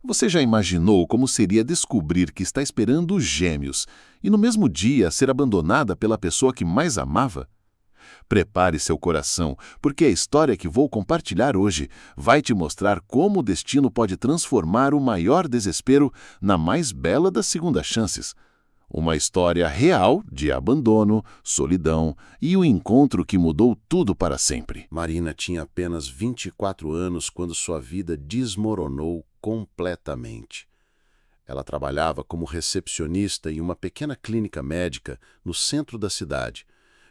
Você já imaginou como seria descobrir que está esperando os gêmeos e no mesmo dia ser abandonada pela pessoa que mais amava? Prepare seu coração, porque a história que vou compartilhar hoje vai te mostrar como o destino pode transformar o maior desespero na mais bela das segundas chances. Uma história real de abandono, solidão e o encontro que mudou tudo para sempre. Marina tinha apenas 24 anos quando sua vida desmoronou completamente. Ela trabalhava como recepcionista em uma pequena clínica médica no centro da cidade,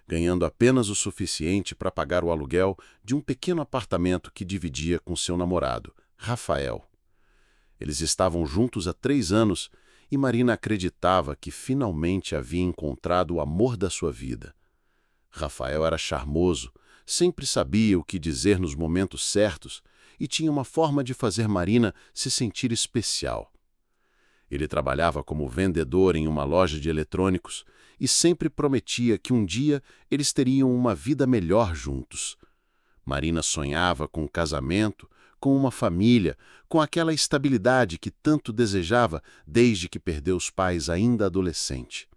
ganhando apenas o suficiente para pagar o aluguel de um pequeno apartamento que dividia com seu namorado, Rafael. Eles estavam juntos há 3 anos e Marina acreditava que finalmente havia encontrado o amor da sua vida. Rafael era charmoso, sempre sabia o que dizer nos momentos certos e tinha uma forma de fazer Marina se sentir especial. Ele trabalhava como vendedor em uma loja de eletrônicos e sempre prometia que um dia eles teriam uma vida melhor juntos. Marina sonhava com um casamento, com uma família, com aquela estabilidade que tanto desejava desde que perdeu os pais ainda adolescente.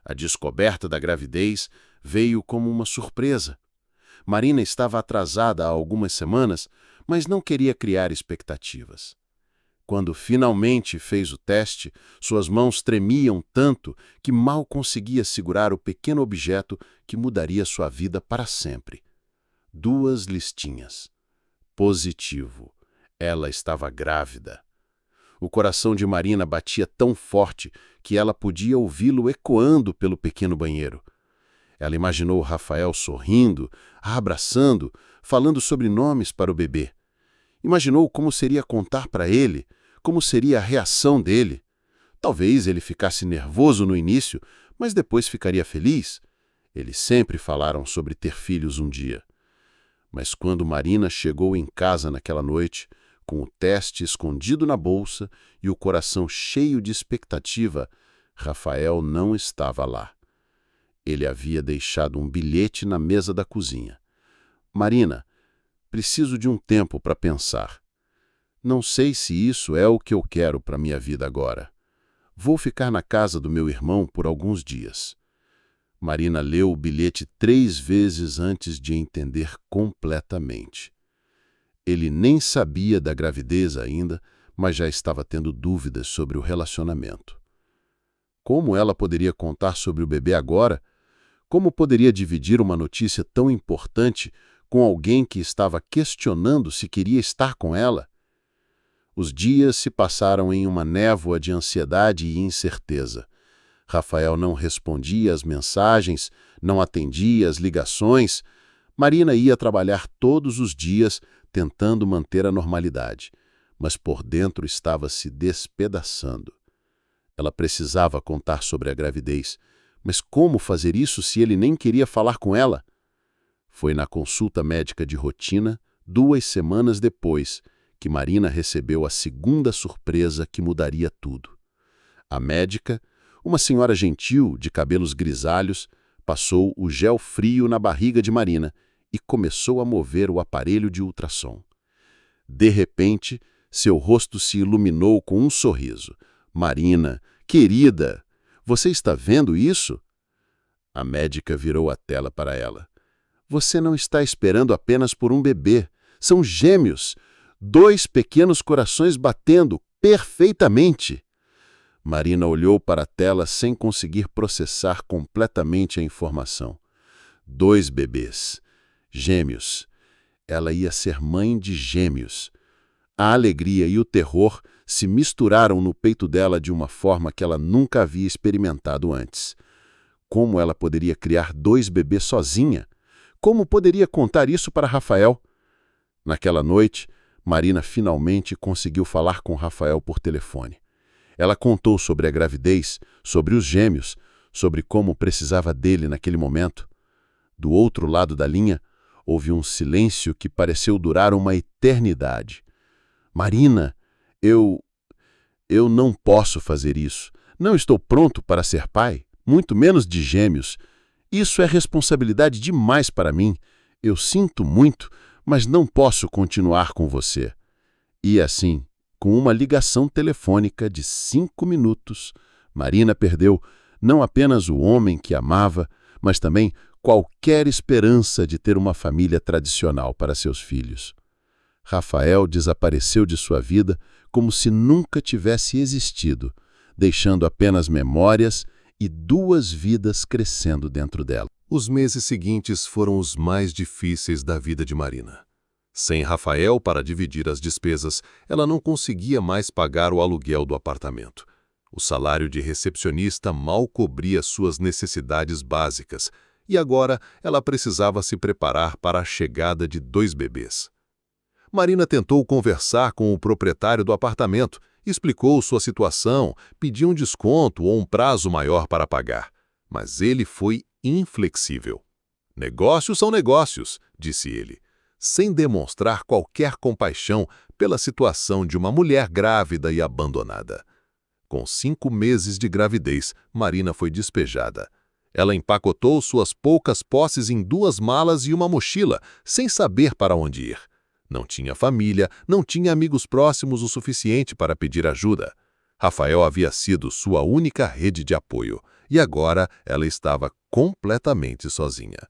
A descoberta da gravidez veio como uma surpresa. Marina estava atrasada há algumas semanas, mas não queria criar expectativas. Quando finalmente fez o teste, suas mãos tremiam tanto que mal conseguia segurar o pequeno objeto que mudaria sua vida para sempre. 2 listinhas. Positivo. Ela estava grávida. O coração de Marina batia tão forte que ela podia ouvi-lo ecoando pelo pequeno banheiro. Ela imaginou Rafael sorrindo, a abraçando, falando sobrenomes para o bebê. Imaginou como seria contar para ele, como seria a reação dele. Talvez ele ficasse nervoso no início, mas depois ficaria feliz. Eles sempre falaram sobre ter filhos um dia. Mas quando Marina chegou em casa naquela noite, com o teste escondido na bolsa e o coração cheio de expectativa, Rafael não estava lá. Ele havia deixado um bilhete na mesa da cozinha. Marina, preciso de um tempo para pensar. Não sei se isso é o que eu quero para minha vida agora. Vou ficar na casa do meu irmão por alguns dias. Marina leu o bilhete 3 vezes antes de entender completamente. Ele nem sabia da gravidez ainda, mas já estava tendo dúvidas sobre o relacionamento. Como ela poderia contar sobre o bebê agora? Como poderia dividir uma notícia tão importante com alguém que estava questionando se queria estar com ela? Os dias se passaram em uma névoa de ansiedade e incerteza. Rafael não respondia às mensagens, não atendia às ligações. Marina ia trabalhar todos os dias tentando manter a normalidade, mas por dentro estava se despedaçando. Ela precisava contar sobre a gravidez, mas como fazer isso se ele nem queria falar com ela? Foi na consulta médica de rotina, 2 semanas depois, que Marina recebeu a segunda surpresa que mudaria tudo. A médica, uma senhora gentil, de cabelos grisalhos, passou o gel frio na barriga de Marina e começou a mover o aparelho de ultrassom. De repente, seu rosto se iluminou com um sorriso. Marina, querida, você está vendo isso? A médica virou a tela para ela. Você não está esperando apenas por um bebê. São gêmeos. 2 pequenos corações batendo perfeitamente. Marina olhou para a tela sem conseguir processar completamente a informação. 2 bebês. Gêmeos. Ela ia ser mãe de gêmeos. A alegria e o terror se misturaram no peito dela de uma forma que ela nunca havia experimentado antes. Como ela poderia criar 2 bebês sozinha? Como poderia contar isso para Rafael? Naquela noite, Marina finalmente conseguiu falar com Rafael por telefone. Ela contou sobre a gravidez, sobre os gêmeos, sobre como precisava dele naquele momento. Do outro lado da linha, houve um silêncio que pareceu durar uma eternidade. Marina, eu não posso fazer isso. Não estou pronto para ser pai, muito menos de gêmeos. Isso é responsabilidade demais para mim. Eu sinto muito, mas não posso continuar com você. E assim Com uma ligação telefônica de 5 minutos, Marina perdeu não apenas o homem que amava, mas também qualquer esperança de ter uma família tradicional para seus filhos. Rafael desapareceu de sua vida como se nunca tivesse existido, deixando apenas memórias e 2 vidas crescendo dentro dela. Os meses seguintes foram os mais difíceis da vida de Marina. Sem Rafael para dividir as despesas, ela não conseguia mais pagar o aluguel do apartamento. O salário de recepcionista mal cobria suas necessidades básicas, e agora ela precisava se preparar para a chegada de 2 bebês. Marina tentou conversar com o proprietário do apartamento, explicou sua situação, pediu um desconto ou um prazo maior para pagar, mas ele foi inflexível. "Negócios são negócios", disse ele, sem demonstrar qualquer compaixão pela situação de uma mulher grávida e abandonada. Com 5 meses de gravidez, Marina foi despejada. Ela empacotou suas poucas posses em 2 malas e uma mochila, sem saber para onde ir. Não tinha família, não tinha amigos próximos o suficiente para pedir ajuda. Rafael havia sido sua única rede de apoio, e agora ela estava completamente sozinha.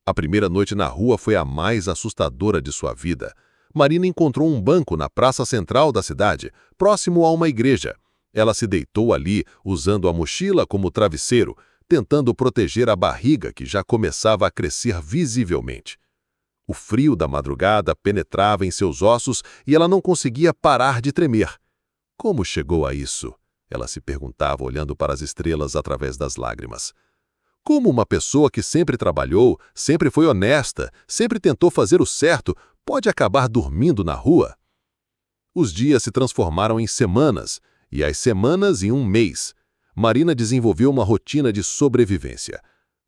A primeira noite na rua foi a mais assustadora de sua vida. Marina encontrou um banco na praça central da cidade, próximo a uma igreja. Ela se deitou ali, usando a mochila como travesseiro, tentando proteger a barriga que já começava a crescer visivelmente. O frio da madrugada penetrava em seus ossos e ela não conseguia parar de tremer. Como chegou a isso? Ela se perguntava olhando para as estrelas através das lágrimas. Como uma pessoa que sempre trabalhou, sempre foi honesta, sempre tentou fazer o certo, pode acabar dormindo na rua? Os dias se transformaram em semanas, e as semanas em um mês. Marina desenvolveu uma rotina de sobrevivência.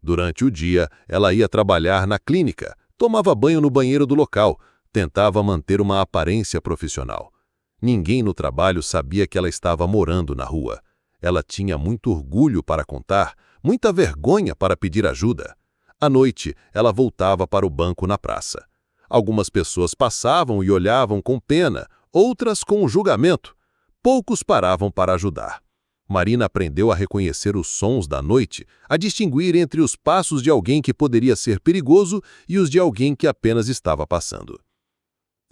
Durante o dia, ela ia trabalhar na clínica, tomava banho no banheiro do local, tentava manter uma aparência profissional. Ninguém no trabalho sabia que ela estava morando na rua. Ela tinha muito orgulho para contar, muita vergonha para pedir ajuda. À noite, ela voltava para o banco na praça. Algumas pessoas passavam e olhavam com pena, outras com julgamento. Poucos paravam para ajudar. Marina aprendeu a reconhecer os sons da noite, a distinguir entre os passos de alguém que poderia ser perigoso e os de alguém que apenas estava passando.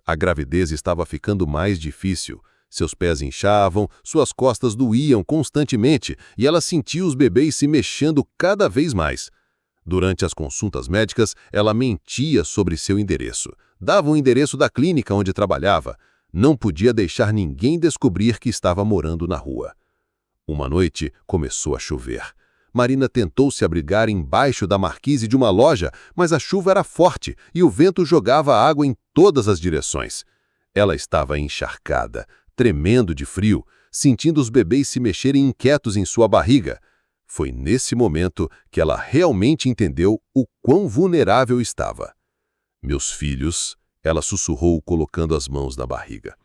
A gravidez estava ficando mais difícil. Seus pés inchavam, suas costas doíam constantemente e ela sentia os bebês se mexendo cada vez mais. Durante as consultas médicas, ela mentia sobre seu endereço. Dava o endereço da clínica onde trabalhava. Não podia deixar ninguém descobrir que estava morando na rua. Uma noite, começou a chover. Marina tentou se abrigar embaixo da marquise de uma loja, mas a chuva era forte e o vento jogava água em todas as direções. Ela estava encharcada, tremendo de frio, sentindo os bebês se mexerem inquietos em sua barriga. Foi nesse momento que ela realmente entendeu o quão vulnerável estava. "Meus filhos", ela sussurrou colocando as mãos na barriga.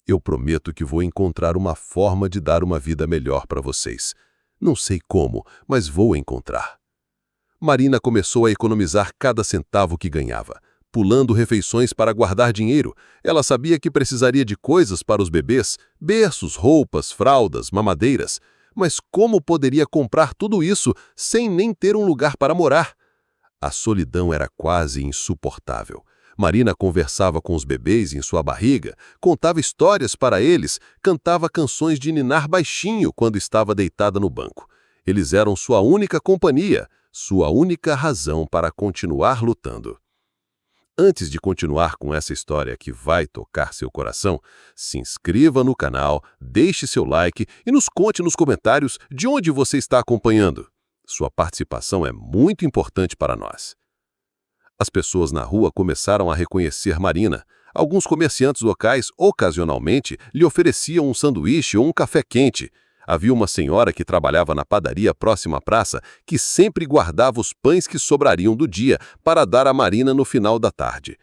"Eu prometo que vou encontrar uma forma de dar uma vida melhor para vocês. Não sei como, mas vou encontrar." Marina começou a economizar cada centavo que ganhava, pulando refeições para guardar dinheiro. Ela sabia que precisaria de coisas para os bebês, berços, roupas, fraldas, mamadeiras. Mas como poderia comprar tudo isso sem nem ter um lugar para morar? A solidão era quase insuportável. Marina conversava com os bebês em sua barriga, contava histórias para eles, cantava canções de ninar baixinho quando estava deitada no banco. Eles eram sua única companhia, sua única razão para continuar lutando. Antes de continuar com essa história que vai tocar seu coração, se inscreva no canal, deixe seu like e nos conte nos comentários de onde você está acompanhando. Sua participação é muito importante para nós. As pessoas na rua começaram a reconhecer Marina. Alguns comerciantes locais, ocasionalmente, lhe ofereciam um sanduíche ou um café quente. Havia uma senhora que trabalhava na padaria próxima à praça que sempre guardava os pães que sobrariam do dia para dar a Marina no final da tarde.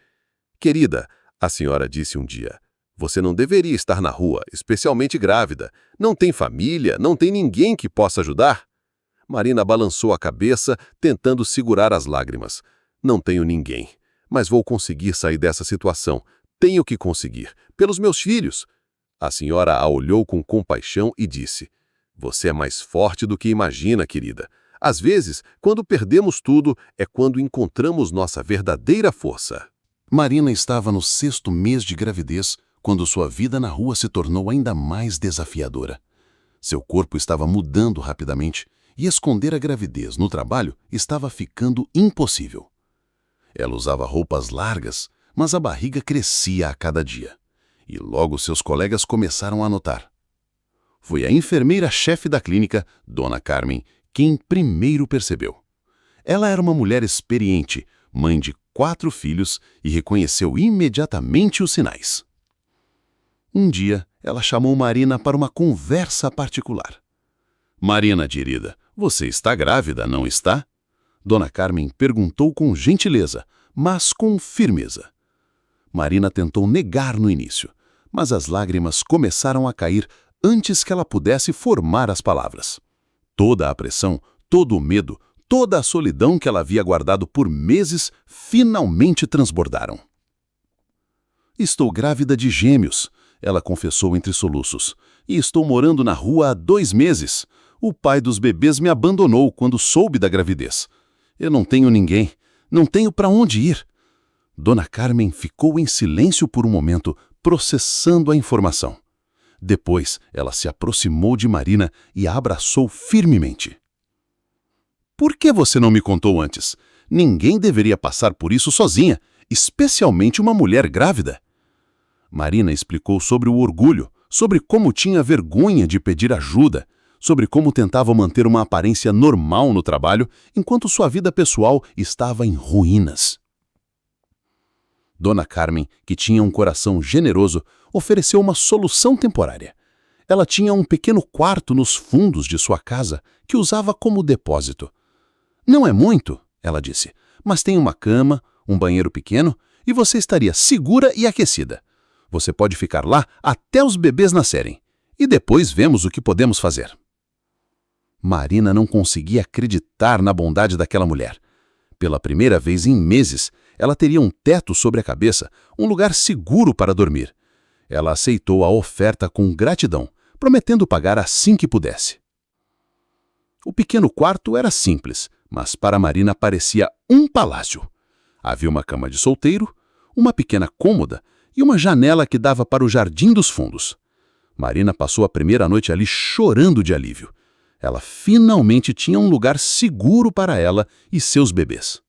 "Querida", a senhora disse um dia, "você não deveria estar na rua, especialmente grávida. Não tem família, não tem ninguém que possa ajudar?" Marina balançou a cabeça, tentando segurar as lágrimas. "Não tenho ninguém, mas vou conseguir sair dessa situação. Tenho que conseguir, pelos meus filhos." A senhora a olhou com compaixão e disse: "Você é mais forte do que imagina, querida. Às vezes, quando perdemos tudo, é quando encontramos nossa verdadeira força." Marina estava no 6º mês de gravidez, quando sua vida na rua se tornou ainda mais desafiadora. Seu corpo estava mudando rapidamente e esconder a gravidez no trabalho estava ficando impossível. Ela usava roupas largas, mas a barriga crescia a cada dia. E logo seus colegas começaram a notar. Foi a enfermeira-chefe da clínica, Dona Carmen, quem primeiro percebeu. Ela era uma mulher experiente, mãe de 4 filhos e reconheceu imediatamente os sinais. Um dia, ela chamou Marina para uma conversa particular. "Marina, querida, você está grávida, não está?" Dona Carmen perguntou com gentileza, mas com firmeza. Marina tentou negar no início, mas as lágrimas começaram a cair antes que ela pudesse formar as palavras. Toda a pressão, todo o medo, toda a solidão que ela havia guardado por meses finalmente transbordaram. "Estou grávida de gêmeos", ela confessou entre soluços, "e estou morando na rua há 2 meses. O pai dos bebês me abandonou quando soube da gravidez. Eu não tenho ninguém, não tenho para onde ir." Dona Carmen ficou em silêncio por um momento, processando a informação. Depois, ela se aproximou de Marina e a abraçou firmemente. "Por que você não me contou antes? Ninguém deveria passar por isso sozinha, especialmente uma mulher grávida." Marina explicou sobre o orgulho, sobre como tinha vergonha de pedir ajuda, sobre como tentava manter uma aparência normal no trabalho, enquanto sua vida pessoal estava em ruínas. Dona Carmen, que tinha um coração generoso, ofereceu uma solução temporária. Ela tinha um pequeno quarto nos fundos de sua casa que usava como depósito. "Não é muito", ela disse, "mas tem uma cama, um banheiro pequeno e você estaria segura e aquecida. Você pode ficar lá até os bebês nascerem. E depois vemos o que podemos fazer." Marina não conseguia acreditar na bondade daquela mulher. Pela primeira vez em meses, ela teria um teto sobre a cabeça, um lugar seguro para dormir. Ela aceitou a oferta com gratidão, prometendo pagar assim que pudesse. O pequeno quarto era simples, mas para Marina parecia um palácio. Havia uma cama de solteiro, uma pequena cômoda e uma janela que dava para o jardim dos fundos. Marina passou a primeira noite ali chorando de alívio. Ela finalmente tinha um lugar seguro para ela e seus bebês.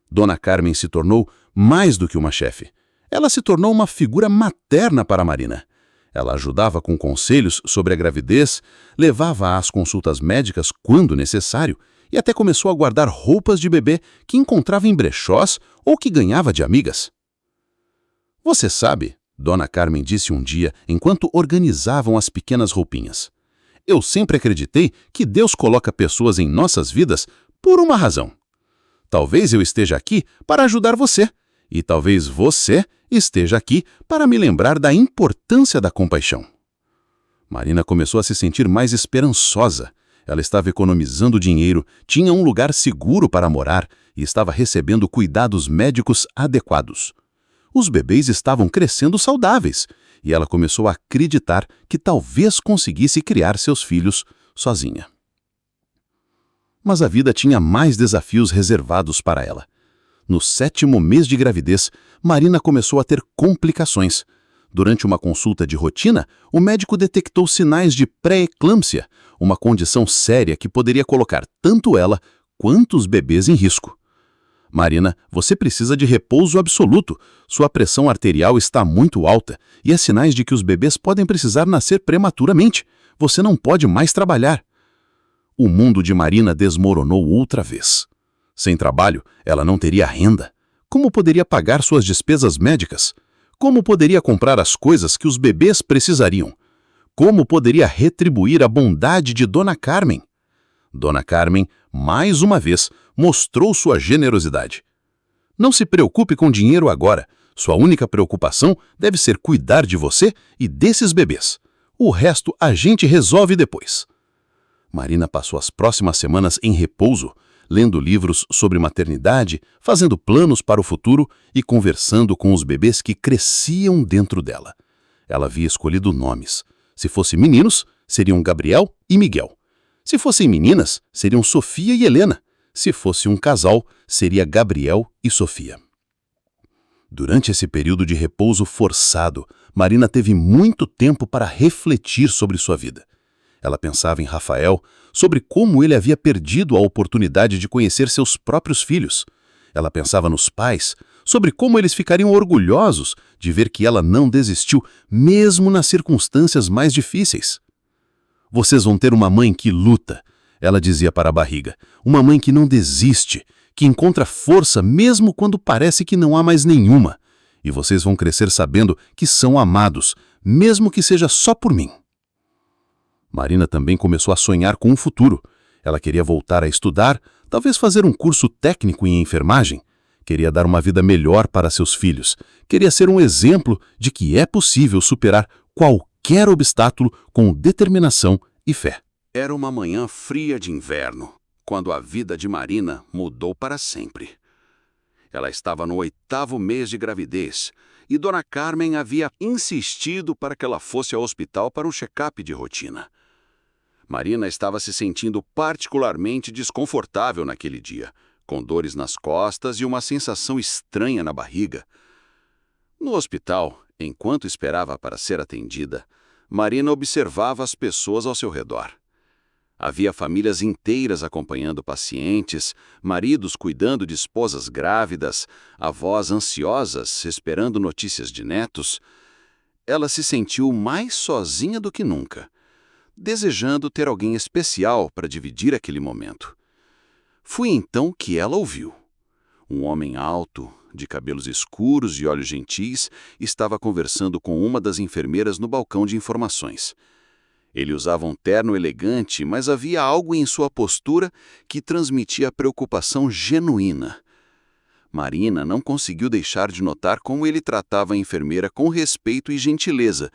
Dona Carmen se tornou mais do que uma chefe. Ela se tornou uma figura materna para Marina. Ela ajudava com conselhos sobre a gravidez, levava-a às consultas médicas quando necessário e até começou a guardar roupas de bebê que encontrava em brechós ou que ganhava de amigas. "Você sabe", Dona Carmen disse um dia enquanto organizavam as pequenas roupinhas, "eu sempre acreditei que Deus coloca pessoas em nossas vidas por uma razão. Talvez eu esteja aqui para ajudar você, e talvez você esteja aqui para me lembrar da importância da compaixão." Marina começou a se sentir mais esperançosa. Ela estava economizando dinheiro, tinha um lugar seguro para morar e estava recebendo cuidados médicos adequados. Os bebês estavam crescendo saudáveis e ela começou a acreditar que talvez conseguisse criar seus filhos sozinha. Mas a vida tinha mais desafios reservados para ela. No 7º mês de gravidez, Marina começou a ter complicações. Durante uma consulta de rotina, o médico detectou sinais de pré-eclâmpsia, uma condição séria que poderia colocar tanto ela quanto os bebês em risco. "Marina, você precisa de repouso absoluto. Sua pressão arterial está muito alta e há sinais de que os bebês podem precisar nascer prematuramente. Você não pode mais trabalhar." O mundo de Marina desmoronou outra vez. Sem trabalho, ela não teria renda. Como poderia pagar suas despesas médicas? Como poderia comprar as coisas que os bebês precisariam? Como poderia retribuir a bondade de Dona Carmen? Dona Carmen, mais uma vez, mostrou sua generosidade. "Não se preocupe com dinheiro agora. Sua única preocupação deve ser cuidar de você e desses bebês. O resto a gente resolve depois." Marina passou as próximas semanas em repouso, lendo livros sobre maternidade, fazendo planos para o futuro e conversando com os bebês que cresciam dentro dela. Ela havia escolhido nomes. Se fossem meninos, seriam Gabriel e Miguel. Se fossem meninas, seriam Sofia e Helena. Se fosse um casal, seria Gabriel e Sofia. Durante esse período de repouso forçado, Marina teve muito tempo para refletir sobre sua vida. Ela pensava em Rafael, sobre como ele havia perdido a oportunidade de conhecer seus próprios filhos. Ela pensava nos pais, sobre como eles ficariam orgulhosos de ver que ela não desistiu, mesmo nas circunstâncias mais difíceis. Vocês vão ter uma mãe que luta, ela dizia para a barriga, uma mãe que não desiste, que encontra força mesmo quando parece que não há mais nenhuma. E vocês vão crescer sabendo que são amados, mesmo que seja só por mim. Marina também começou a sonhar com um futuro. Ela queria voltar a estudar, talvez fazer um curso técnico em enfermagem. Queria dar uma vida melhor para seus filhos. Queria ser um exemplo de que é possível superar qualquer obstáculo com determinação e fé. Era uma manhã fria de inverno, quando a vida de Marina mudou para sempre. Ela estava no 8º mês de gravidez e Dona Carmen havia insistido para que ela fosse ao hospital para um check-up de rotina. Marina estava se sentindo particularmente desconfortável naquele dia, com dores nas costas e uma sensação estranha na barriga. No hospital, enquanto esperava para ser atendida, Marina observava as pessoas ao seu redor. Havia famílias inteiras acompanhando pacientes, maridos cuidando de esposas grávidas, avós ansiosas esperando notícias de netos. Ela se sentiu mais sozinha do que nunca, desejando ter alguém especial para dividir aquele momento. Foi então que ela ouviu. Um homem alto, de cabelos escuros e olhos gentis, estava conversando com uma das enfermeiras no balcão de informações. Ele usava um terno elegante, mas havia algo em sua postura que transmitia preocupação genuína. Marina não conseguiu deixar de notar como ele tratava a enfermeira com respeito e gentileza,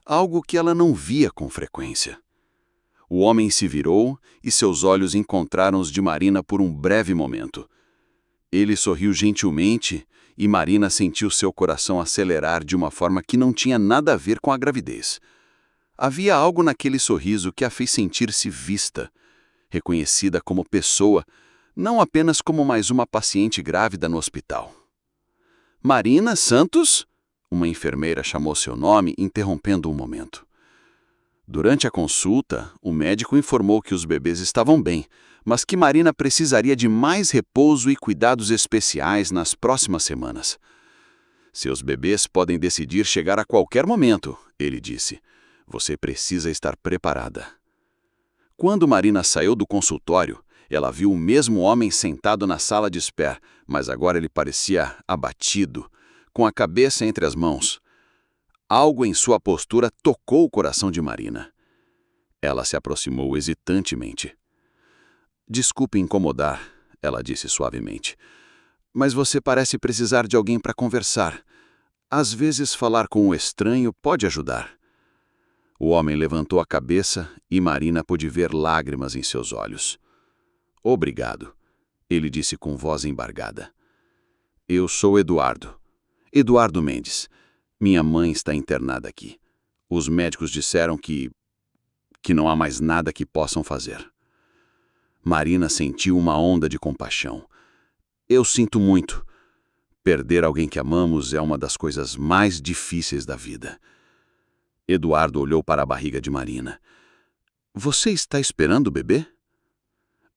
algo que ela não via com frequência. O homem se virou e seus olhos encontraram os de Marina por um breve momento. Ele sorriu gentilmente e Marina sentiu seu coração acelerar de uma forma que não tinha nada a ver com a gravidez. Havia algo naquele sorriso que a fez sentir-se vista, reconhecida como pessoa, não apenas como mais uma paciente grávida no hospital. Marina Santos? Uma enfermeira chamou seu nome, interrompendo um momento. Durante a consulta, o médico informou que os bebês estavam bem, mas que Marina precisaria de mais repouso e cuidados especiais nas próximas semanas. Seus bebês podem decidir chegar a qualquer momento, ele disse. Você precisa estar preparada. Quando Marina saiu do consultório, ela viu o mesmo homem sentado na sala de espera, mas agora ele parecia abatido, com a cabeça entre as mãos. Algo em sua postura tocou o coração de Marina. Ela se aproximou hesitantemente. Desculpe incomodar, ela disse suavemente, mas você parece precisar de alguém para conversar. Às vezes falar com um estranho pode ajudar. O homem levantou a cabeça e Marina pôde ver lágrimas em seus olhos. Obrigado, ele disse com voz embargada. Eu sou Eduardo. Eduardo Mendes. Minha mãe está internada aqui. Os médicos disseram que não há mais nada que possam fazer. Marina sentiu uma onda de compaixão. Eu sinto muito. Perder alguém que amamos é uma das coisas mais difíceis da vida. Eduardo olhou para a barriga de Marina. Você está esperando o bebê?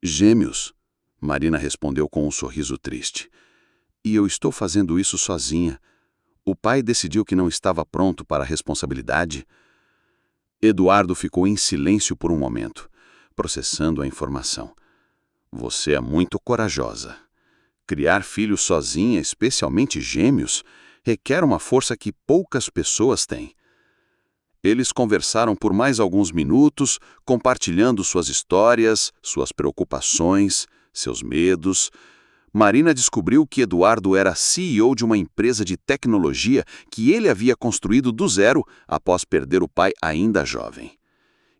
Gêmeos, Marina respondeu com um sorriso triste. E eu estou fazendo isso sozinha. O pai decidiu que não estava pronto para a responsabilidade. Eduardo ficou em silêncio por um momento, processando a informação. Você é muito corajosa. Criar filhos sozinha, especialmente gêmeos, requer uma força que poucas pessoas têm. Eles conversaram por mais alguns minutos, compartilhando suas histórias, suas preocupações, seus medos. Marina descobriu que Eduardo era CEO de uma empresa de tecnologia que ele havia construído do zero após perder o pai ainda jovem.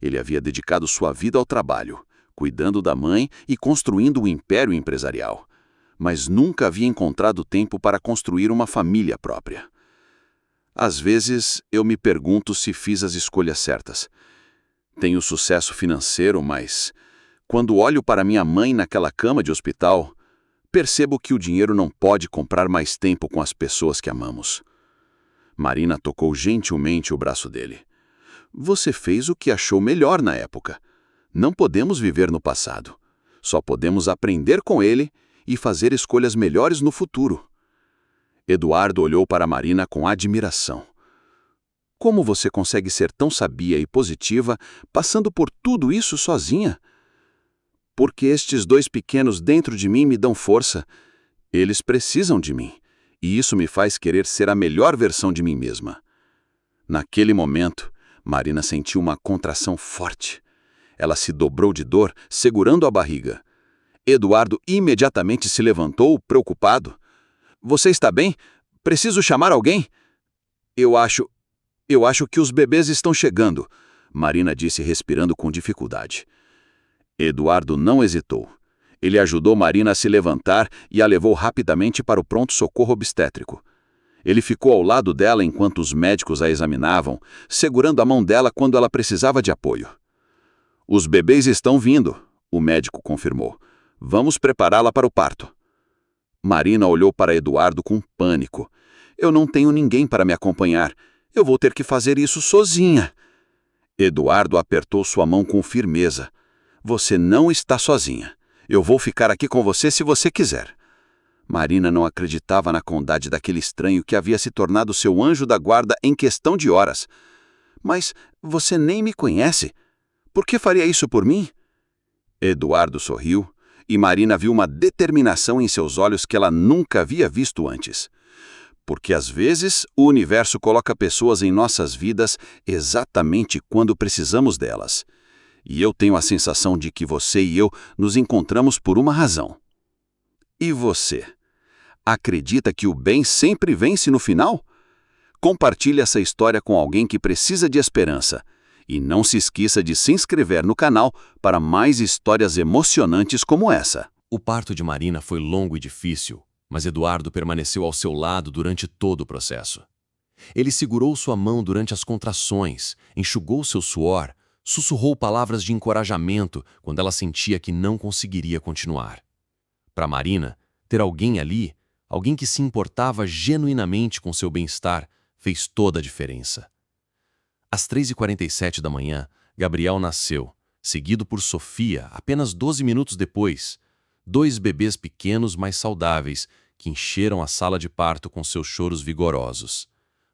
Ele havia dedicado sua vida ao trabalho, cuidando da mãe e construindo um império empresarial, mas nunca havia encontrado tempo para construir uma família própria. Às vezes, eu me pergunto se fiz as escolhas certas. Tenho sucesso financeiro, mas quando olho para minha mãe naquela cama de hospital, percebo que o dinheiro não pode comprar mais tempo com as pessoas que amamos. Marina tocou gentilmente o braço dele. Você fez o que achou melhor na época. Não podemos viver no passado. Só podemos aprender com ele e fazer escolhas melhores no futuro. Eduardo olhou para Marina com admiração. Como você consegue ser tão sabia e positiva, passando por tudo isso sozinha? Porque estes dois pequenos dentro de mim me dão força. Eles precisam de mim, e isso me faz querer ser a melhor versão de mim mesma. Naquele momento, Marina sentiu uma contração forte. Ela se dobrou de dor, segurando a barriga. Eduardo imediatamente se levantou, preocupado. Você está bem? Preciso chamar alguém? Eu acho que os bebês estão chegando, Marina disse respirando com dificuldade. Eduardo não hesitou. Ele ajudou Marina a se levantar e a levou rapidamente para o pronto-socorro obstétrico. Ele ficou ao lado dela enquanto os médicos a examinavam, segurando a mão dela quando ela precisava de apoio. Os bebês estão vindo, o médico confirmou. Vamos prepará-la para o parto. Marina olhou para Eduardo com pânico. Eu não tenho ninguém para me acompanhar. Eu vou ter que fazer isso sozinha. Eduardo apertou sua mão com firmeza. Você não está sozinha. Eu vou ficar aqui com você se você quiser. Marina não acreditava na bondade daquele estranho que havia se tornado seu anjo da guarda em questão de horas. Mas você nem me conhece. Por que faria isso por mim? Eduardo sorriu, e Marina viu uma determinação em seus olhos que ela nunca havia visto antes. Porque às vezes o universo coloca pessoas em nossas vidas exatamente quando precisamos delas. E eu tenho a sensação de que você e eu nos encontramos por uma razão. E você? Acredita que o bem sempre vence no final? Compartilhe essa história com alguém que precisa de esperança. E não se esqueça de se inscrever no canal para mais histórias emocionantes como essa. O parto de Marina foi longo e difícil, mas Eduardo permaneceu ao seu lado durante todo o processo. Ele segurou sua mão durante as contrações, enxugou seu suor, sussurrou palavras de encorajamento quando ela sentia que não conseguiria continuar. Para Marina, ter alguém ali, alguém que se importava genuinamente com seu bem-estar, fez toda a diferença. Às 3h47 da manhã, Gabriel nasceu, seguido por Sofia apenas 12 minutos depois, 2 bebês pequenos mais saudáveis que encheram a sala de parto com seus choros vigorosos.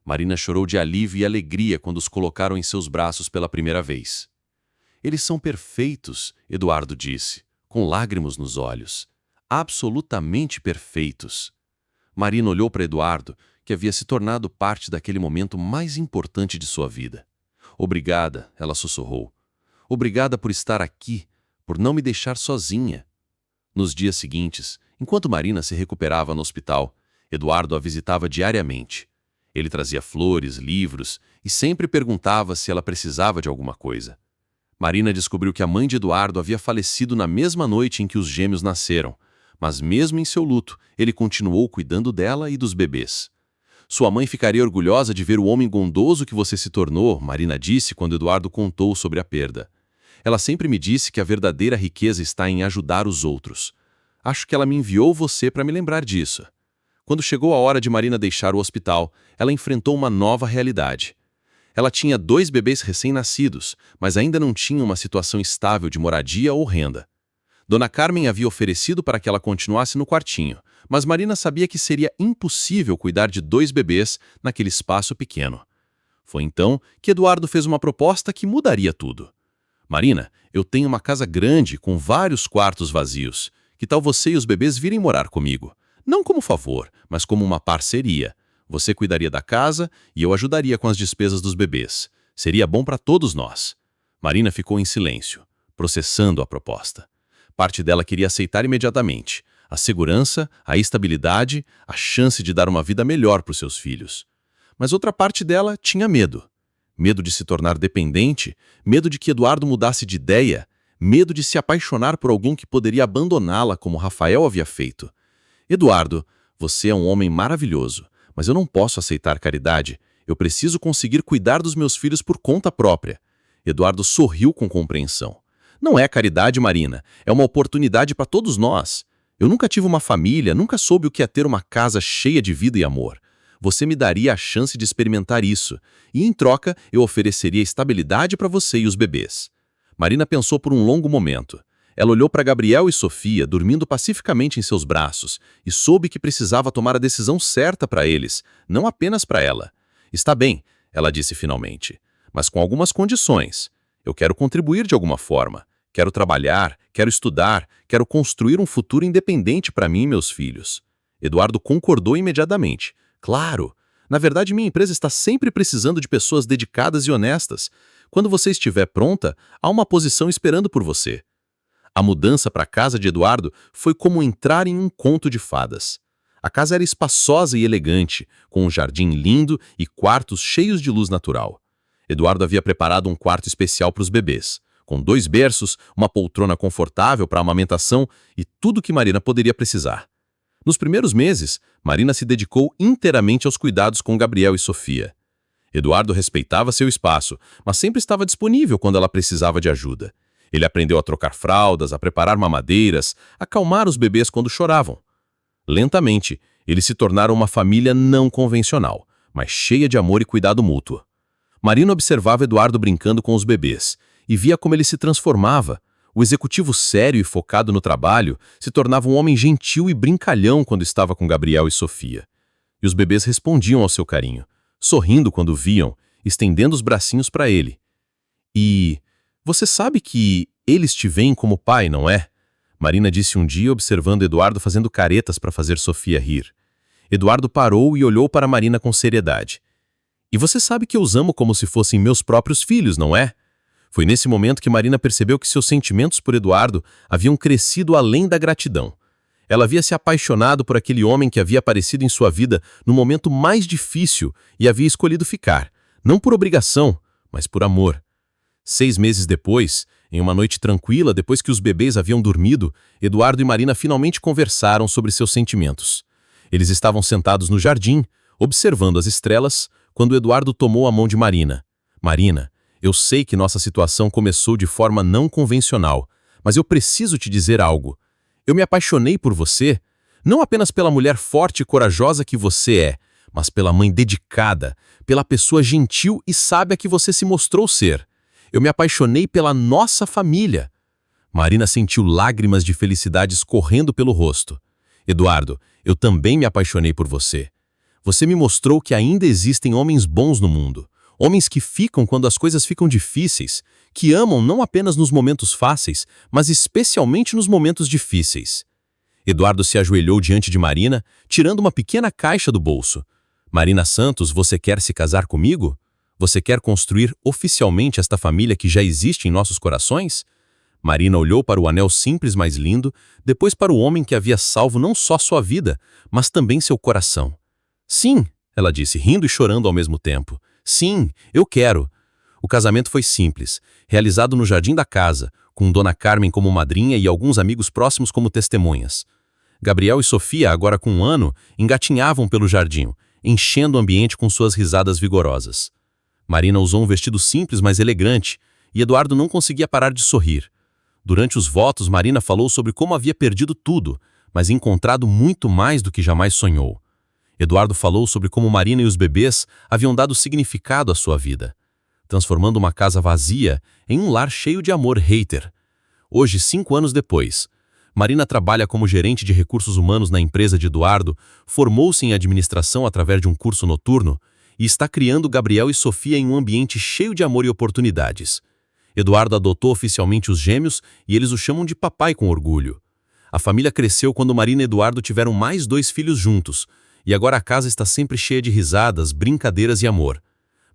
Marina chorou de alívio e alegria quando os colocaram em seus braços pela primeira vez. Eles são perfeitos, Eduardo disse, com lágrimas nos olhos. Absolutamente perfeitos. Marina olhou para Eduardo, que havia se tornado parte daquele momento mais importante de sua vida. Obrigada, ela sussurrou. Obrigada por estar aqui, por não me deixar sozinha. Nos dias seguintes, enquanto Marina se recuperava no hospital, Eduardo a visitava diariamente. Ele trazia flores, livros e sempre perguntava se ela precisava de alguma coisa. Marina descobriu que a mãe de Eduardo havia falecido na mesma noite em que os gêmeos nasceram, mas mesmo em seu luto, ele continuou cuidando dela e dos bebês. Sua mãe ficaria orgulhosa de ver o homem bondoso que você se tornou, Marina disse quando Eduardo contou sobre a perda. Ela sempre me disse que a verdadeira riqueza está em ajudar os outros. Acho que ela me enviou você para me lembrar disso. Quando chegou a hora de Marina deixar o hospital, ela enfrentou uma nova realidade. Ela tinha 2 bebês recém-nascidos, mas ainda não tinha uma situação estável de moradia ou renda. Dona Carmen havia oferecido para que ela continuasse no quartinho, mas Marina sabia que seria impossível cuidar de 2 bebês naquele espaço pequeno. Foi então que Eduardo fez uma proposta que mudaria tudo. Marina, eu tenho uma casa grande com vários quartos vazios. Que tal você e os bebês virem morar comigo? Não como favor, mas como uma parceria. Você cuidaria da casa e eu ajudaria com as despesas dos bebês. Seria bom para todos nós. Marina ficou em silêncio, processando a proposta. Parte dela queria aceitar imediatamente. A segurança, a estabilidade, a chance de dar uma vida melhor para os seus filhos. Mas outra parte dela tinha medo. Medo de se tornar dependente, medo de que Eduardo mudasse de ideia, medo de se apaixonar por alguém que poderia abandoná-la como Rafael havia feito. Eduardo, você é um homem maravilhoso, mas eu não posso aceitar caridade. Eu preciso conseguir cuidar dos meus filhos por conta própria. Eduardo sorriu com compreensão. Não é caridade, Marina. É uma oportunidade para todos nós. Eu nunca tive uma família, nunca soube o que é ter uma casa cheia de vida e amor. Você me daria a chance de experimentar isso. E, em troca, eu ofereceria estabilidade para você e os bebês. Marina pensou por um longo momento. Ela olhou para Gabriel e Sofia, dormindo pacificamente em seus braços, e soube que precisava tomar a decisão certa para eles, não apenas para ela. Está bem, ela disse finalmente, mas com algumas condições. Eu quero contribuir de alguma forma. Quero trabalhar, quero estudar, quero construir um futuro independente para mim e meus filhos. Eduardo concordou imediatamente. Claro! Na verdade, minha empresa está sempre precisando de pessoas dedicadas e honestas. Quando você estiver pronta, há uma posição esperando por você. A mudança para a casa de Eduardo foi como entrar em um conto de fadas. A casa era espaçosa e elegante, com um jardim lindo e quartos cheios de luz natural. Eduardo havia preparado um quarto especial para os bebês, com 2 berços, uma poltrona confortável para a amamentação e tudo o que Marina poderia precisar. Nos primeiros meses, Marina se dedicou inteiramente aos cuidados com Gabriel e Sofia. Eduardo respeitava seu espaço, mas sempre estava disponível quando ela precisava de ajuda. Ele aprendeu a trocar fraldas, a preparar mamadeiras, a acalmar os bebês quando choravam. Lentamente, eles se tornaram uma família não convencional, mas cheia de amor e cuidado mútuo. Marina observava Eduardo brincando com os bebês e via como ele se transformava. O executivo sério e focado no trabalho se tornava um homem gentil e brincalhão quando estava com Gabriel e Sofia. E os bebês respondiam ao seu carinho, sorrindo quando viam, estendendo os bracinhos para ele. E você sabe que eles te veem como pai, não é? Marina disse um dia observando Eduardo fazendo caretas para fazer Sofia rir. Eduardo parou e olhou para Marina com seriedade. E você sabe que eu os amo como se fossem meus próprios filhos, não é? Foi nesse momento que Marina percebeu que seus sentimentos por Eduardo haviam crescido além da gratidão. Ela havia se apaixonado por aquele homem que havia aparecido em sua vida no momento mais difícil e havia escolhido ficar, não por obrigação, mas por amor. 6 meses depois, em uma noite tranquila, depois que os bebês haviam dormido, Eduardo e Marina finalmente conversaram sobre seus sentimentos. Eles estavam sentados no jardim, observando as estrelas, quando Eduardo tomou a mão de Marina. Marina, eu sei que nossa situação começou de forma não convencional, mas eu preciso te dizer algo. Eu me apaixonei por você, não apenas pela mulher forte e corajosa que você é, mas pela mãe dedicada, pela pessoa gentil e sábia que você se mostrou ser. Eu me apaixonei pela nossa família. Marina sentiu lágrimas de felicidade escorrendo pelo rosto. Eduardo, eu também me apaixonei por você. Você me mostrou que ainda existem homens bons no mundo. Homens que ficam quando as coisas ficam difíceis, que amam não apenas nos momentos fáceis, mas especialmente nos momentos difíceis. Eduardo se ajoelhou diante de Marina, tirando uma pequena caixa do bolso. Marina Santos, você quer se casar comigo? Você quer construir oficialmente esta família que já existe em nossos corações? Marina olhou para o anel simples mais lindo, depois para o homem que havia salvo não só sua vida, mas também seu coração. Sim, ela disse, rindo e chorando ao mesmo tempo. Sim, eu quero. O casamento foi simples, realizado no jardim da casa, com Dona Carmen como madrinha e alguns amigos próximos como testemunhas. Gabriel e Sofia, agora com 1 ano, engatinhavam pelo jardim, enchendo o ambiente com suas risadas vigorosas. Marina usou um vestido simples, mas elegante, e Eduardo não conseguia parar de sorrir. Durante os votos, Marina falou sobre como havia perdido tudo, mas encontrado muito mais do que jamais sonhou. Eduardo falou sobre como Marina e os bebês haviam dado significado à sua vida, transformando uma casa vazia em um lar cheio de amor hater. Hoje, 5 anos depois, Marina trabalha como gerente de recursos humanos na empresa de Eduardo, formou-se em administração através de um curso noturno e está criando Gabriel e Sofia em um ambiente cheio de amor e oportunidades. Eduardo adotou oficialmente os gêmeos e eles o chamam de papai com orgulho. A família cresceu quando Marina e Eduardo tiveram mais 2 filhos juntos, e agora a casa está sempre cheia de risadas, brincadeiras e amor.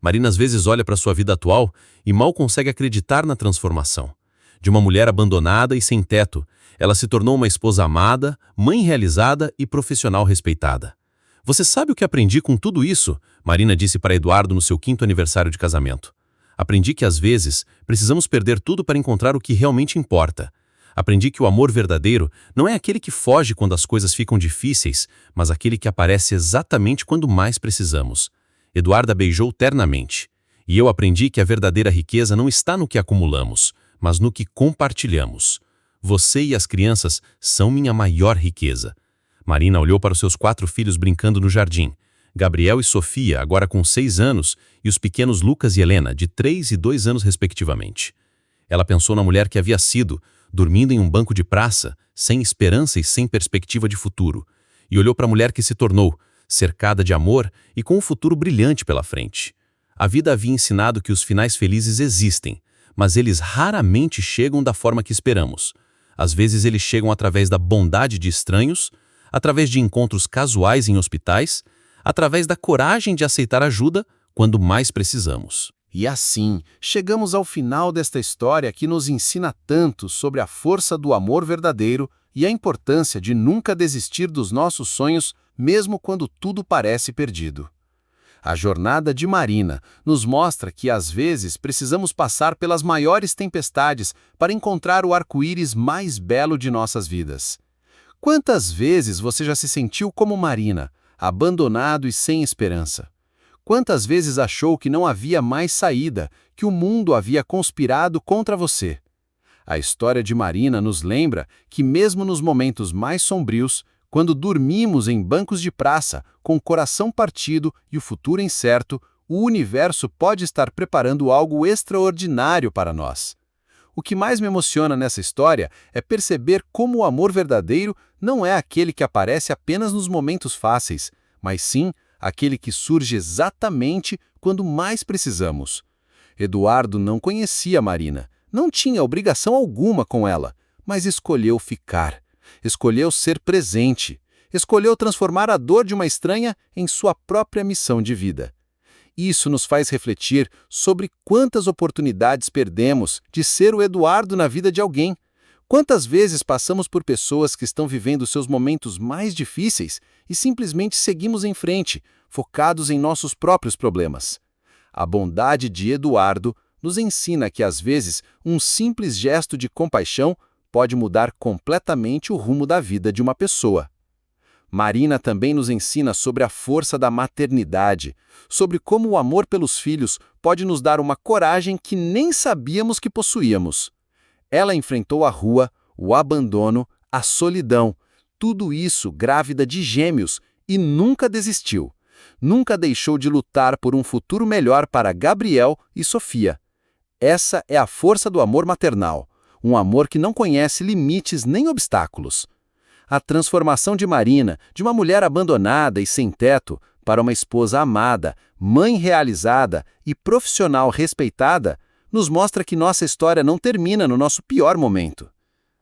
Marina às vezes olha para sua vida atual e mal consegue acreditar na transformação. De uma mulher abandonada e sem teto, ela se tornou uma esposa amada, mãe realizada e profissional respeitada. Você sabe o que aprendi com tudo isso? Marina disse para Eduardo no seu 5º aniversário de casamento. Aprendi que às vezes precisamos perder tudo para encontrar o que realmente importa. Aprendi que o amor verdadeiro não é aquele que foge quando as coisas ficam difíceis, mas aquele que aparece exatamente quando mais precisamos. Eduarda beijou ternamente. E eu aprendi que a verdadeira riqueza não está no que acumulamos, mas no que compartilhamos. Você e as crianças são minha maior riqueza. Marina olhou para os seus 4 filhos brincando no jardim. Gabriel e Sofia, agora com 6 anos, e os pequenos Lucas e Helena, de 3 e 2 anos respectivamente. Ela pensou na mulher que havia sido, dormindo em um banco de praça, sem esperança e sem perspectiva de futuro, e olhou para a mulher que se tornou, cercada de amor e com um futuro brilhante pela frente. A vida havia ensinado que os finais felizes existem, mas eles raramente chegam da forma que esperamos. Às vezes eles chegam através da bondade de estranhos, através de encontros casuais em hospitais, através da coragem de aceitar ajuda quando mais precisamos. E assim, chegamos ao final desta história que nos ensina tanto sobre a força do amor verdadeiro e a importância de nunca desistir dos nossos sonhos, mesmo quando tudo parece perdido. A jornada de Marina nos mostra que, às vezes, precisamos passar pelas maiores tempestades para encontrar o arco-íris mais belo de nossas vidas. Quantas vezes você já se sentiu como Marina, abandonado e sem esperança? Quantas vezes achou que não havia mais saída, que o mundo havia conspirado contra você? A história de Marina nos lembra que, mesmo nos momentos mais sombrios, quando dormimos em bancos de praça, com o coração partido e o futuro incerto, o universo pode estar preparando algo extraordinário para nós. O que mais me emociona nessa história é perceber como o amor verdadeiro não é aquele que aparece apenas nos momentos fáceis, mas sim aquele que surge exatamente quando mais precisamos. Eduardo não conhecia Marina, não tinha obrigação alguma com ela, mas escolheu ficar. Escolheu ser presente, escolheu transformar a dor de uma estranha em sua própria missão de vida. Isso nos faz refletir sobre quantas oportunidades perdemos de ser o Eduardo na vida de alguém. Quantas vezes passamos por pessoas que estão vivendo seus momentos mais difíceis e simplesmente seguimos em frente, focados em nossos próprios problemas. A bondade de Eduardo nos ensina que, às vezes, um simples gesto de compaixão pode mudar completamente o rumo da vida de uma pessoa. Marina também nos ensina sobre a força da maternidade, sobre como o amor pelos filhos pode nos dar uma coragem que nem sabíamos que possuíamos. Ela enfrentou a rua, o abandono, a solidão, tudo isso grávida de gêmeos, e nunca desistiu. Nunca deixou de lutar por um futuro melhor para Gabriel e Sofia. Essa é a força do amor maternal. Um amor que não conhece limites nem obstáculos. A transformação de Marina, de uma mulher abandonada e sem teto, para uma esposa amada, mãe realizada e profissional respeitada, nos mostra que nossa história não termina no nosso pior momento.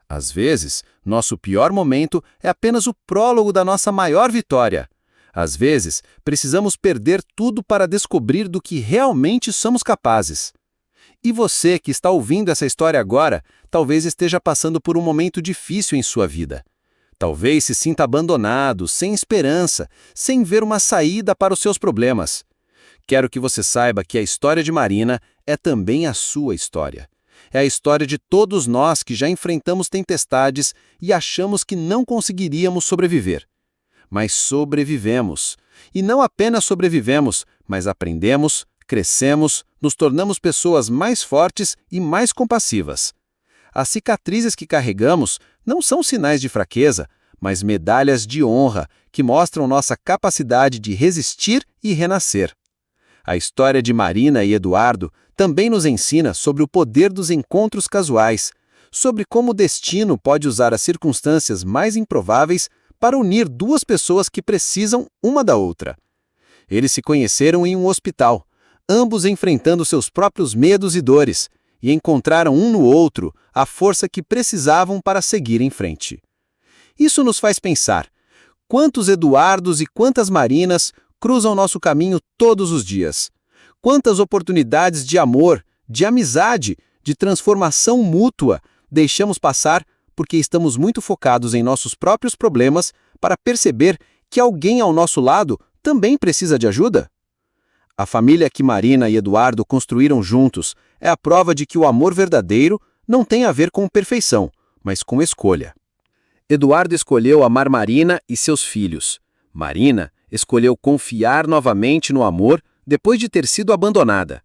Às vezes, nosso pior momento é apenas o prólogo da nossa maior vitória. Às vezes, precisamos perder tudo para descobrir do que realmente somos capazes. E você que está ouvindo essa história agora, talvez esteja passando por um momento difícil em sua vida. Talvez se sinta abandonado, sem esperança, sem ver uma saída para os seus problemas. Quero que você saiba que a história de Marina é também a sua história. É a história de todos nós que já enfrentamos tempestades e achamos que não conseguiríamos sobreviver. Mas sobrevivemos. E não apenas sobrevivemos, mas aprendemos, crescemos, nos tornamos pessoas mais fortes e mais compassivas. As cicatrizes que carregamos não são sinais de fraqueza, mas medalhas de honra que mostram nossa capacidade de resistir e renascer. A história de Marina e Eduardo também nos ensina sobre o poder dos encontros casuais, sobre como o destino pode usar as circunstâncias mais improváveis para unir duas pessoas que precisam uma da outra. Eles se conheceram em um hospital, ambos enfrentando seus próprios medos e dores, e encontraram um no outro a força que precisavam para seguir em frente. Isso nos faz pensar: quantos Eduardos e quantas Marinas cruzam nosso caminho todos os dias? Quantas oportunidades de amor, de amizade, de transformação mútua deixamos passar porque estamos muito focados em nossos próprios problemas para perceber que alguém ao nosso lado também precisa de ajuda? A família que Marina e Eduardo construíram juntos é a prova de que o amor verdadeiro não tem a ver com perfeição, mas com escolha. Eduardo escolheu amar Marina e seus filhos. Marina escolheu confiar novamente no amor depois de ter sido abandonada.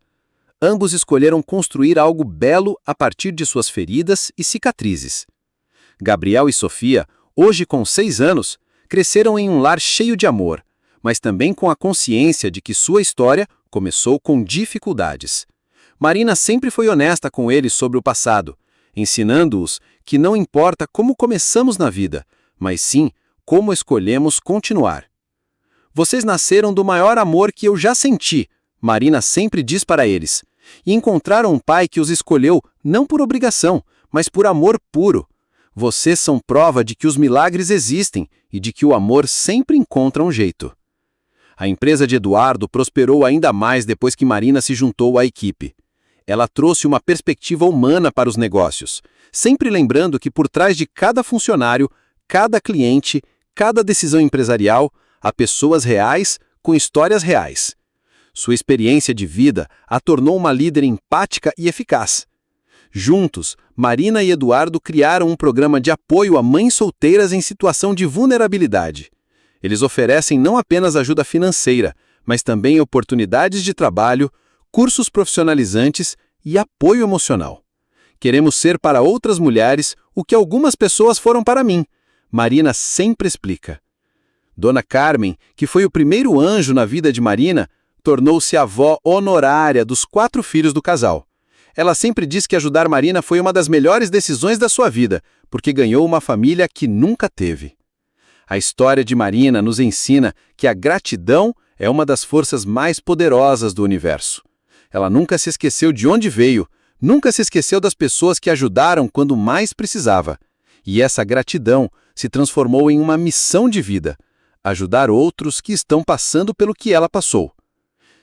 Ambos escolheram construir algo belo a partir de suas feridas e cicatrizes. Gabriel e Sofia, hoje com 6 anos, cresceram em um lar cheio de amor, mas também com a consciência de que sua história começou com dificuldades. Marina sempre foi honesta com eles sobre o passado, ensinando-os que não importa como começamos na vida, mas sim como escolhemos continuar. Vocês nasceram do maior amor que eu já senti, Marina sempre diz para eles, e encontraram um pai que os escolheu não por obrigação, mas por amor puro. Vocês são prova de que os milagres existem e de que o amor sempre encontra um jeito. A empresa de Eduardo prosperou ainda mais depois que Marina se juntou à equipe. Ela trouxe uma perspectiva humana para os negócios, sempre lembrando que por trás de cada funcionário, cada cliente, cada decisão empresarial, há pessoas reais com histórias reais. Sua experiência de vida a tornou uma líder empática e eficaz. Juntos, Marina e Eduardo criaram um programa de apoio a mães solteiras em situação de vulnerabilidade. Eles oferecem não apenas ajuda financeira, mas também oportunidades de trabalho, cursos profissionalizantes e apoio emocional. Queremos ser para outras mulheres o que algumas pessoas foram para mim. Marina sempre explica. Dona Carmen, que foi o primeiro anjo na vida de Marina, tornou-se avó honorária dos 4 filhos do casal. Ela sempre diz que ajudar Marina foi uma das melhores decisões da sua vida, porque ganhou uma família que nunca teve. A história de Marina nos ensina que a gratidão é uma das forças mais poderosas do universo. Ela nunca se esqueceu de onde veio, nunca se esqueceu das pessoas que ajudaram quando mais precisava. E essa gratidão se transformou em uma missão de vida, ajudar outros que estão passando pelo que ela passou.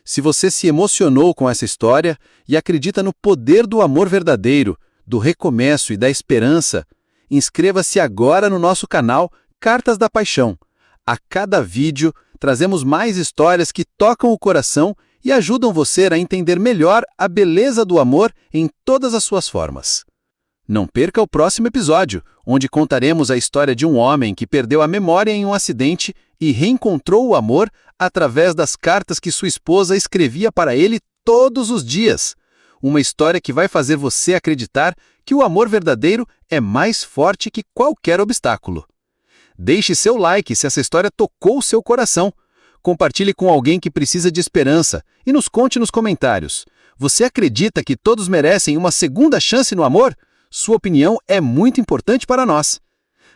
Se você se emocionou com essa história e acredita no poder do amor verdadeiro, do recomeço e da esperança, inscreva-se agora no nosso canal Cartas da Paixão. A cada vídeo, trazemos mais histórias que tocam o coração e ajudam você a entender melhor a beleza do amor em todas as suas formas. Não perca o próximo episódio, onde contaremos a história de um homem que perdeu a memória em um acidente e reencontrou o amor através das cartas que sua esposa escrevia para ele todos os dias. Uma história que vai fazer você acreditar que o amor verdadeiro é mais forte que qualquer obstáculo. Deixe seu like se essa história tocou o seu coração. Compartilhe com alguém que precisa de esperança e nos conte nos comentários. Você acredita que todos merecem uma segunda chance no amor? Sua opinião é muito importante para nós.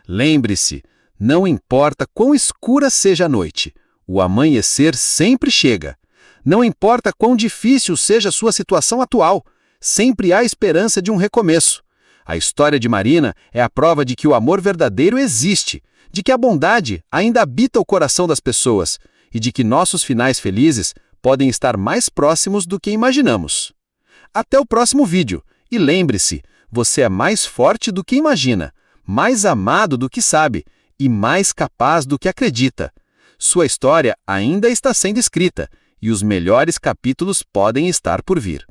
Lembre-se, não importa quão escura seja a noite, o amanhecer sempre chega. Não importa quão difícil seja a sua situação atual, sempre há esperança de um recomeço. A história de Marina é a prova de que o amor verdadeiro existe, de que a bondade ainda habita o coração das pessoas e de que nossos finais felizes podem estar mais próximos do que imaginamos. Até o próximo vídeo e lembre-se, você é mais forte do que imagina, mais amado do que sabe e mais capaz do que acredita. Sua história ainda está sendo escrita e os melhores capítulos podem estar por vir.